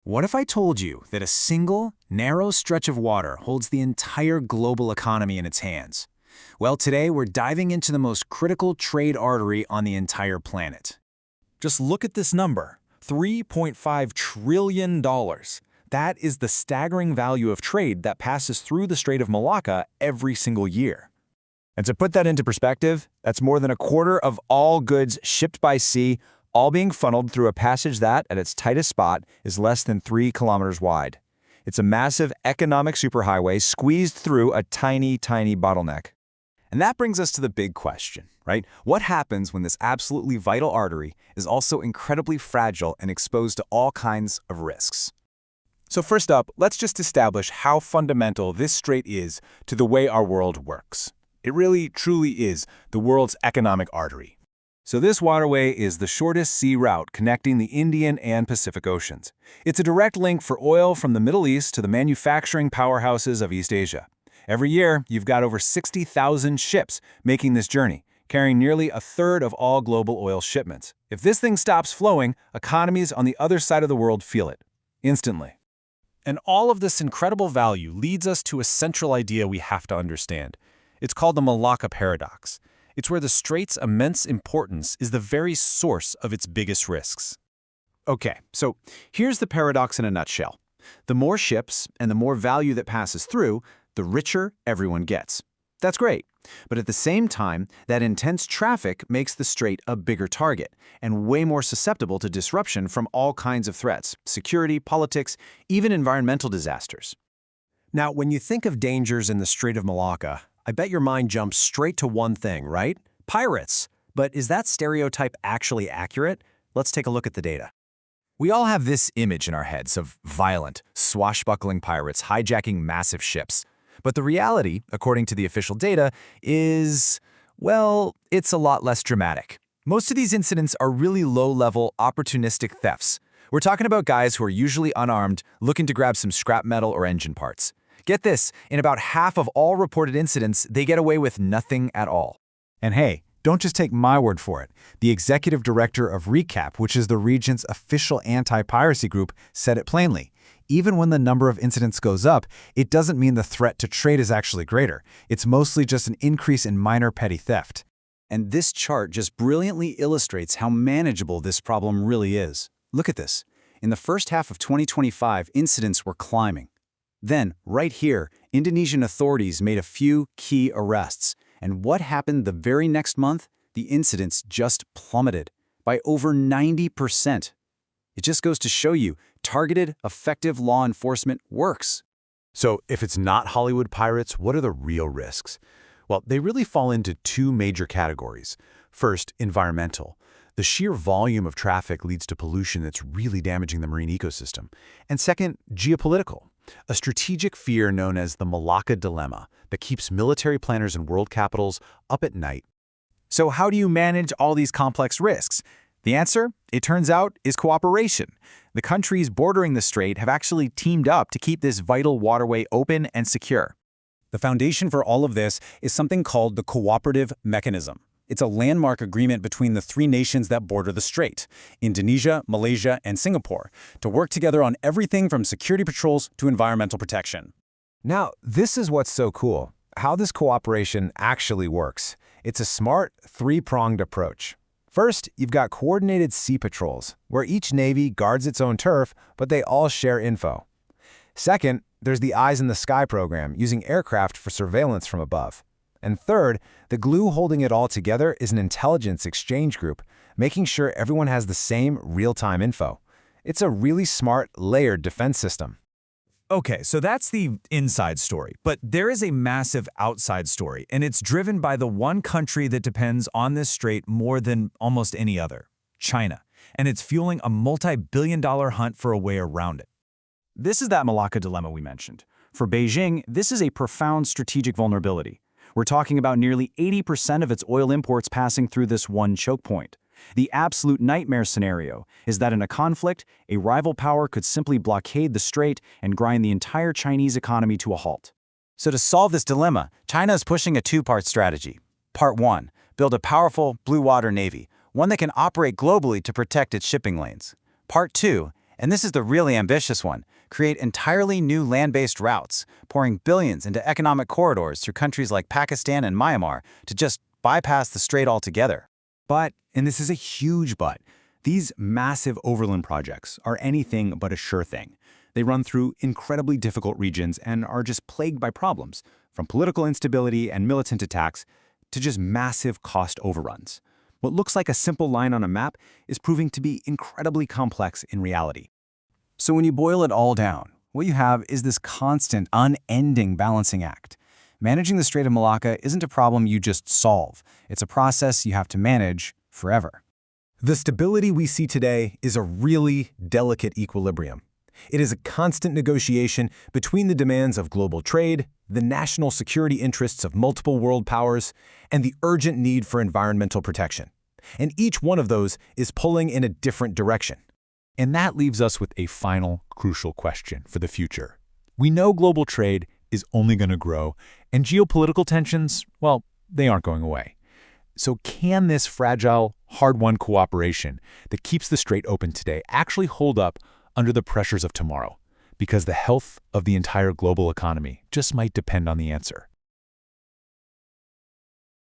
What if I told you that a single, narrow stretch of water holds the entire global economy in its hands? Well, today we're diving into the most critical trade artery on the entire planet. Just look at this number, $3.5 trillion. That is the staggering value of trade that passes through the Strait of Malacca every single year. And to put that into perspective, that's more than a quarter of all goods shipped by sea, all being funneled through a passage that, at its tightest spot, is less than 3 kilometers wide. It's a massive economic superhighway squeezed through a tiny, tiny bottleneck. And that brings us to the big question, right? What happens when this absolutely vital artery is also incredibly fragile and exposed to all kinds of risks? So first up, let's just establish how fundamental this strait is to the way our world works. It really, truly is the world's economic artery. So this waterway is the shortest sea route connecting the Indian and Pacific Oceans. It's a direct link for oil from the Middle East to the manufacturing powerhouses of East Asia. Every year, you've got over 60,000 ships making this journey, carrying nearly a third of all global oil shipments. If this thing stops flowing, economies on the other side of the world feel it, instantly. And all of this incredible value leads us to a central idea we have to understand. It's called the Malacca paradox. It's where the strait's immense importance is the very source of its biggest risks. Okay, so here's the paradox in a nutshell. The more ships and the more value that passes through, the richer everyone gets. That's great. But at the same time, that intense traffic makes the strait a bigger target and way more susceptible to disruption from all kinds of threats: security, politics, even environmental disasters. Now, when you think of dangers in the Strait of Malacca, I bet your mind jumps straight to one thing, right? Pirates. But is that stereotype actually accurate? Let's take a look at the data. We all have this image in our heads of violent, swashbuckling pirates hijacking massive ships. But the reality, according to the official data, is, well, it's a lot less dramatic. Most of these incidents are really low-level, opportunistic thefts. We're talking about guys who are usually unarmed, looking to grab some scrap metal or engine parts. Get this, in about half of all reported incidents, they get away with nothing at all. And hey, don't just take my word for it. The executive director of RECAP, which is the region's official anti-piracy group, said it plainly. Even when the number of incidents goes up, it doesn't mean the threat to trade is actually greater. It's mostly just an increase in minor petty theft. And this chart just brilliantly illustrates how manageable this problem really is. Look at this. In the first half of 2025, incidents were climbing. Then, right here, Indonesian authorities made a few key arrests. And what happened the very next month? The incidents just plummeted by over 90%. It just goes to show you, targeted, effective law enforcement works. So if it's not Hollywood pirates, what are the real risks? Well, they really fall into two major categories. First, environmental. The sheer volume of traffic leads to pollution that's really damaging the marine ecosystem. And second, geopolitical. A strategic fear known as the Malacca dilemma that keeps military planners in world capitals up at night. So how do you manage all these complex risks? The answer, it turns out, is cooperation. The countries bordering the strait have actually teamed up to keep this vital waterway open and secure. The foundation for all of this is something called the cooperative mechanism. It's a landmark agreement between the three nations that border the strait, Indonesia, Malaysia, and Singapore, to work together on everything from security patrols to environmental protection. Now, this is what's so cool, how this cooperation actually works. It's a smart, three-pronged approach. First, you've got coordinated sea patrols, where each navy guards its own turf, but they all share info. Second, there's the Eyes in the Sky program, using aircraft for surveillance from above. And third, the glue holding it all together is an intelligence exchange group, making sure everyone has the same real-time info. It's a really smart, layered defense system. Okay, so that's the inside story, but there is a massive outside story, and it's driven by the one country that depends on this strait more than almost any other, China, and it's fueling a multi-billion-dollar hunt for a way around it. This is that Malacca dilemma we mentioned. For Beijing, this is a profound strategic vulnerability. We're talking about nearly 80% of its oil imports passing through this one choke point. The absolute nightmare scenario is that in a conflict, a rival power could simply blockade the strait and grind the entire Chinese economy to a halt. So to solve this dilemma, China is pushing a two-part strategy. Part 1, build a powerful blue water navy, one that can operate globally to protect its shipping lanes. Part 2, And this is the really ambitious one: create entirely new land-based routes, pouring billions into economic corridors through countries like Pakistan and Myanmar to just bypass the strait altogether. But, and this is a huge but, these massive overland projects are anything but a sure thing. They run through incredibly difficult regions and are just plagued by problems, from political instability and militant attacks to just massive cost overruns. What looks like a simple line on a map is proving to be incredibly complex in reality. So when you boil it all down, what you have is this constant, unending balancing act. Managing the Strait of Malacca isn't a problem you just solve. It's a process you have to manage forever. The stability we see today is a really delicate equilibrium. It is a constant negotiation between the demands of global trade, the national security interests of multiple world powers, and the urgent need for environmental protection. And each one of those is pulling in a different direction. And that leaves us with a final crucial question for the future. We know global trade is only going to grow, and geopolitical tensions, well, they aren't going away. So can this fragile, hard-won cooperation that keeps the strait open today actually hold up under the pressures of tomorrow? Because the health of the entire global economy just might depend on the answer.